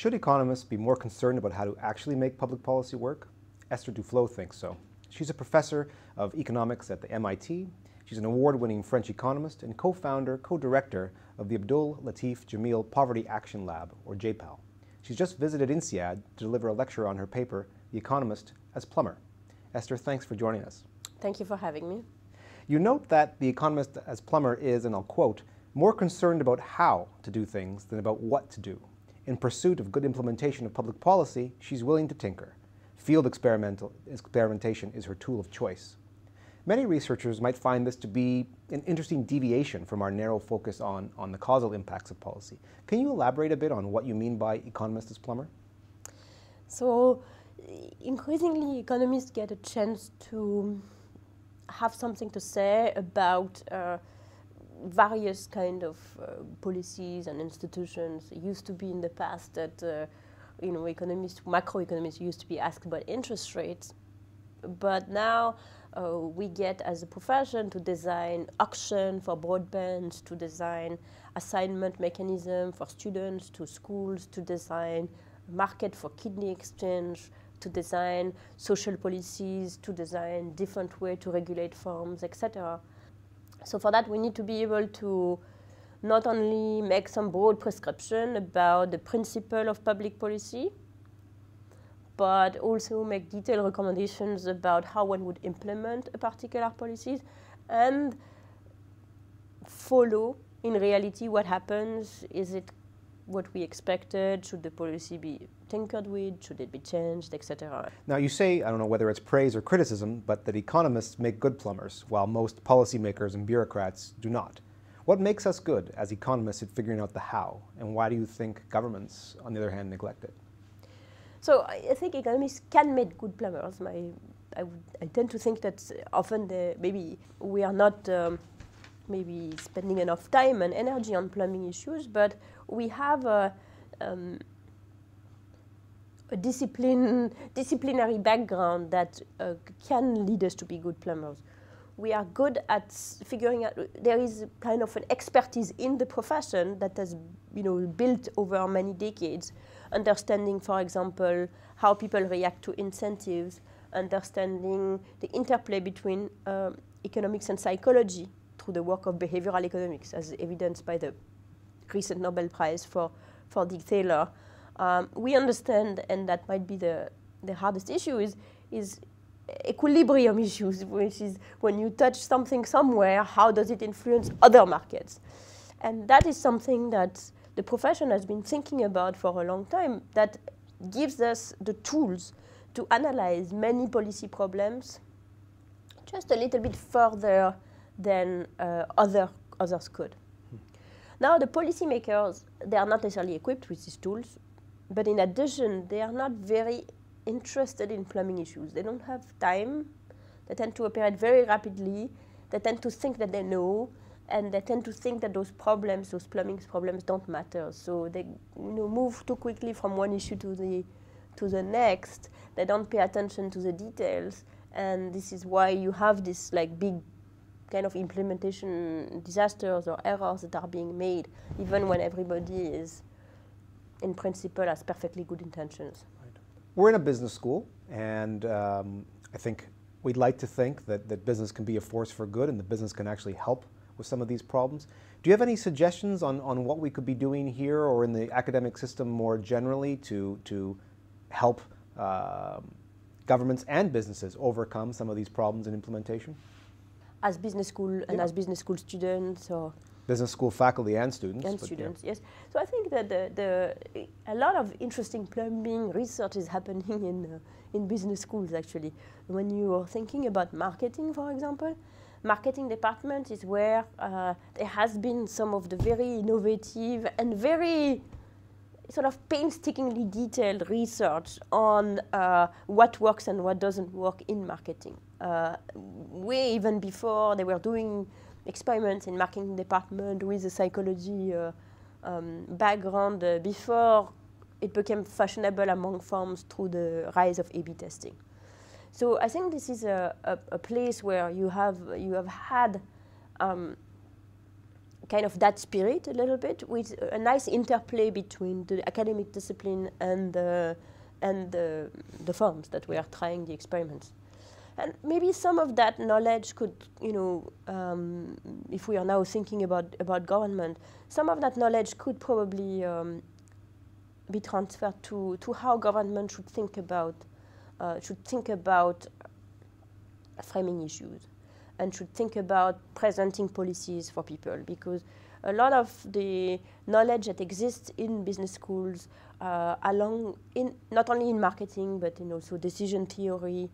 Should economists be more concerned about how to actually make public policy work? Esther Duflo thinks so. She's a professor of economics at the MIT. She's an award-winning French economist and co-founder, co-director of the Abdul Latif Jameel Poverty Action Lab, or JPAL. She's just visited INSEAD to deliver a lecture on her paper, The Economist as Plumber. Esther, thanks for joining us. Thank you for having me. You note that The Economist as Plumber is, and I'll quote, more concerned about how to do things than about what to do. In pursuit of good implementation of public policy, she's willing to tinker. Field experimentation is her tool of choice. Many researchers might find this to be an interesting deviation from our narrow focus on the causal impacts of policy. Can you elaborate a bit on what you mean by economist as plumber? So, increasingly, economists get a chance to have something to say about various kind of policies and institutions. It used to be in the past that macroeconomists used to be asked about interest rates, but now we get as a profession to design auction for broadband, to design assignment mechanism for students to schools, to design market for kidney exchange, to design social policies, to design different way to regulate firms, etc. So for that we need to be able to not only make some broad prescription about the principle of public policy, but also make detailed recommendations about how one would implement a particular policy and follow in reality what happens. Is it what we expected? Should the policy be tinkered with? Should it be changed, etc.? Now you say, I don't know whether it's praise or criticism, but that economists make good plumbers, while most policymakers and bureaucrats do not. What makes us good as economists at figuring out the how, and why do you think governments, on the other hand, neglect it? So I think economists can make good plumbers. I tend to think that often maybe we are not maybe spending enough time and energy on plumbing issues, but we have a disciplinary background that can lead us to be good plumbers. We are good at figuring out, there is kind of an expertise in the profession that has built over many decades, understanding, for example, how people react to incentives, understanding the interplay between economics and psychology through the work of behavioral economics, as evidenced by the recent Nobel Prize for Dick Taylor. We understand, and that might be the hardest issue, is equilibrium issues, which is when you touch something somewhere, how does it influence other markets? And that is something that the profession has been thinking about for a long time, that gives us the tools to analyze many policy problems just a little bit further than others could. Now, the policymakers, they are not necessarily equipped with these tools, but in addition, they are not very interested in plumbing issues. They don't have time. They tend to operate very rapidly. They tend to think that they know, and they tend to think that those plumbing problems don't matter. So they move too quickly from one issue to the next. They don't pay attention to the details, and this is why you have this big kind of implementation disasters or errors that are being made, even when everybody is, in principle, has perfectly good intentions. Right. We're in a business school, and I think we'd like to think that business can be a force for good and the business can actually help with some of these problems. Do you have any suggestions on what we could be doing here or in the academic system more generally to help governments and businesses overcome some of these problems in implementation? As business school and as business school students, or business school faculty and students. Yes. So I think that a lot of interesting plumbing research is happening in business schools, actually. When you are thinking about marketing, for example, marketing department is where there has been some of the very innovative and very sort of painstakingly detailed research on what works and what doesn't work in marketing. Way even before they were doing experiments in marketing department with a psychology background, before it became fashionable among firms through the rise of A/B testing. So I think this is a place where you have had kind of that spirit a little bit, with a nice interplay between the academic discipline and the firms that we are trying the experiments. And maybe some of that knowledge could, if we are now thinking about government, some of that knowledge could probably be transferred to how government should think about framing issues, and should think about presenting policies for people, because a lot of the knowledge that exists in business schools, not only in marketing but in also decision theory,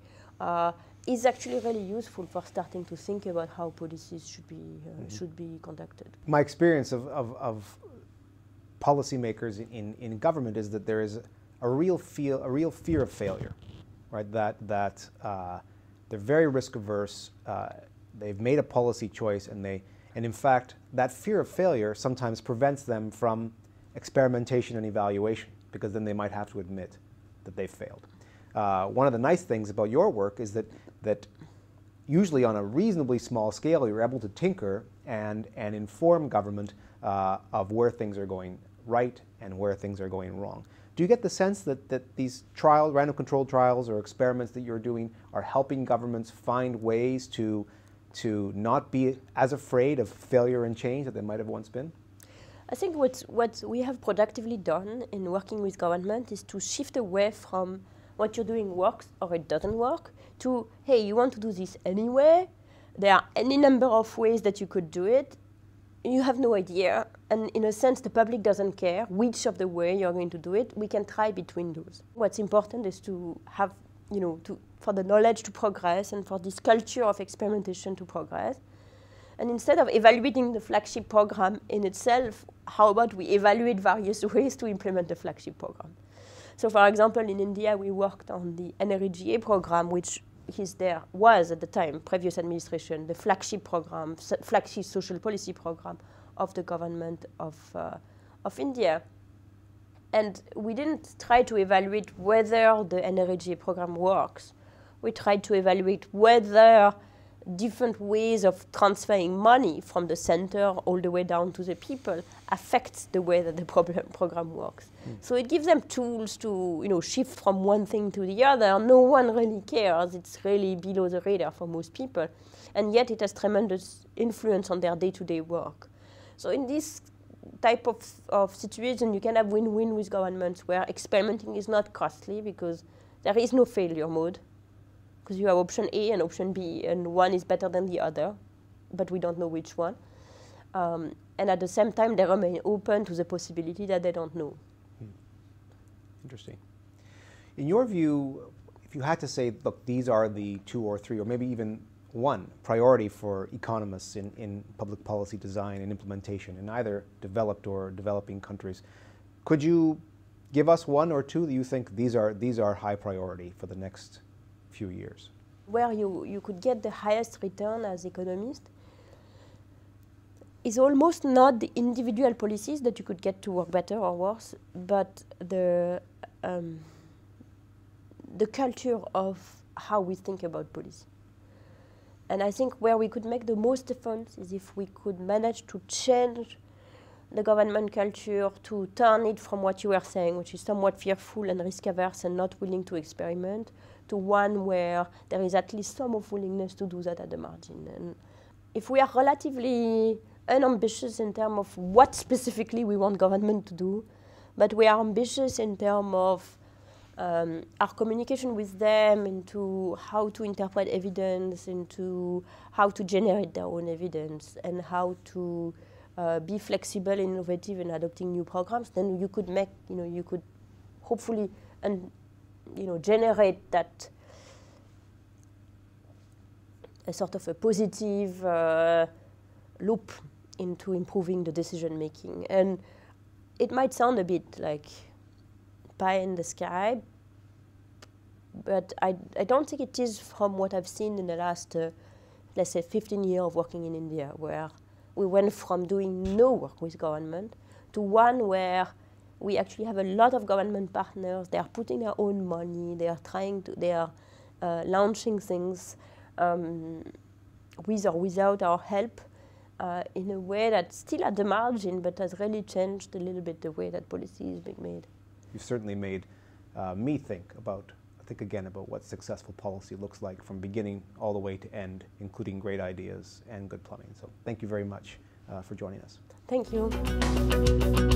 is actually really useful for starting to think about how policies should be conducted. My experience of policymakers in government is that there is a real fear of failure, right? That they're very risk averse. They've made a policy choice, and in fact, that fear of failure sometimes prevents them from experimentation and evaluation, because then they might have to admit that they failed. One of the nice things about your work is that usually on a reasonably small scale, you're able to tinker and inform government of where things are going right and where things are going wrong. Do you get the sense that these random controlled trials or experiments that you're doing are helping governments find ways to not be as afraid of failure and change that they might have once been? I think what we have productively done in working with government is to shift away from what you're doing works or it doesn't work to, hey, you want to do this anyway, there are any number of ways that you could do it, you have no idea, and in a sense the public doesn't care which of the way you're going to do it, we can try between those. What's important is to have, for the knowledge to progress and for this culture of experimentation to progress. And instead of evaluating the flagship program in itself, how about we evaluate various ways to implement the flagship program? So for example, in India, we worked on the NREGA program, which was at the time, previous administration, the flagship program, flagship social policy program of the government of India. And we didn't try to evaluate whether the NREGA program works. We tried to evaluate whether different ways of transferring money from the center all the way down to the people affects the way that the program works. So it gives them tools to shift from one thing to the other. No one really cares. It's really below the radar for most people. And yet it has tremendous influence on their day-to-day work. So in this type of situation, you can have win-win with governments where experimenting is not costly because there is no failure mode. Because you have option A and option B, and one is better than the other, but we don't know which one. And at the same time, they remain open to the possibility that they don't know. Interesting. In your view, if you had to say, look, these are the 2 or 3, or maybe even 1 priority for economists in public policy design and implementation in either developed or developing countries, could you give us 1 or 2 that you think these are high priority for the next few years? Where you could get the highest return as economist is almost not the individual policies that you could get to work better or worse, but the culture of how we think about policy. And I think where we could make the most difference is if we could manage to change the government culture, to turn it from what you were saying, which is somewhat fearful and risk-averse and not willing to experiment, to one where there is at least some of willingness to do that at the margin. And if we are relatively unambitious in terms of what specifically we want government to do, but we are ambitious in terms of our communication with them, into how to interpret evidence, into how to generate their own evidence, and how to be flexible and innovative in adopting new programs, then you could make, you could hopefully generate that a sort of a positive loop into improving the decision making. And it might sound a bit like pie in the sky, but I don't think it is from what I've seen in the last, let's say, 15 years of working in India, where we went from doing no work with government to one where we actually have a lot of government partners. They are putting their own money. They are launching things with or without our help. in a way that's still at the margin, but has really changed a little bit the way that policy is being made. You've certainly made me think again about what successful policy looks like from beginning all the way to end, including great ideas and good plumbing. So thank you very much for joining us. Thank you.